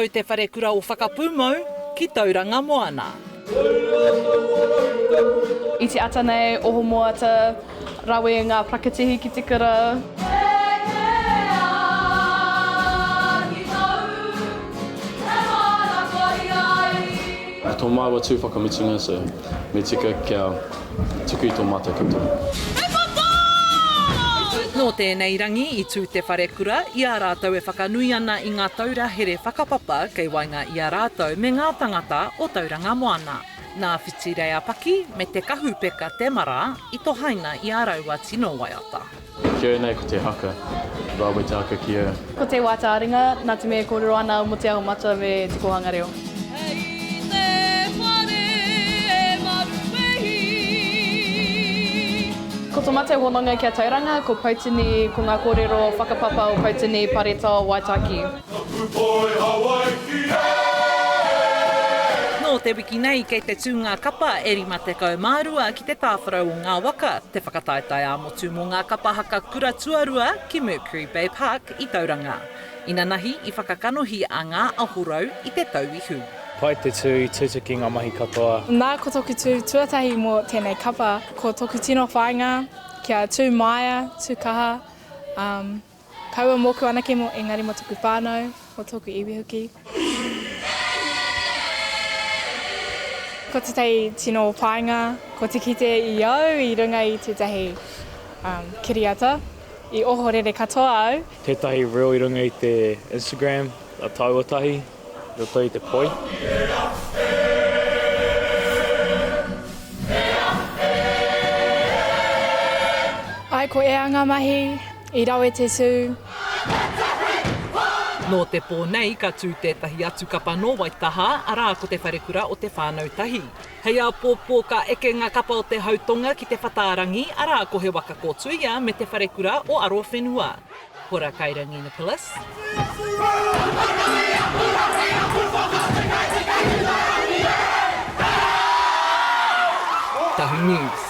tau Te Wharekura o Whakapūmau ki Tauranga Moana. I te ata nei, oho moata, rawe ngā prakatihi ki te kura. Tō māua tū whakamitunga, so me tika kia tuku i tō mātou koutou. Nō tēnei rangi i tū Te Wharekura, i a rātou e whakanui ana i ngā taura here whakapapa kei whāinga i a rātou me ngā tangata o Tauranga Moana. Nā whitirea paki me te kahupeka te mara i tō haina i a raua tino waiata. Kia nei ko te haka, rāwe te haka kia. Ko te wātāringa, nā te mea kōrero ana mo te ao mata me te kohanga reo. Ko tō mate hononga kia tauranga, ko pautini ko ngā kōrero whakapapa o pautini pareta waitaki. Nō te wiki nei kei te tūngā kapa e rima te kaumārua ki Te Tāwharau o Ngā Waka, te whakataetae ā-motu mō ngā kapa haka kura tuarua ki Mercury Bay Park i Tauranga. Ina nahi i whakakanohi a Ngā Aho Rau i te tauihu. Pai te tū i tutuki ngā mahi katoa. Nā ko toku tū tuatahi mō tēnei kapa, ko toku tino whāinga, kia tū maia, tū kaha, kaua moku anake mo engari mo toku whānau, mo toku iwihuki. Ko te tei tino whāinga, ko te kite i au i runga i tētahi kiriata, i ohorere katoa au. Tētahi reo i runga i te Instagram, a tauatahi. Roto i te poi. Ai ko e anga mahi, i rawe te sū. Nō te pō nei ka tū tētahi atu kapa no waitaha, arā ko Te Wharekura o te whānau tahi. Hei a pōpō ka eke ngā kapa o te hautonga ki te whatārangi, arā ko he waka kōtuia me Te Wharekura o Aro Whenua. Hora kairangi Nicholas. Tahu News.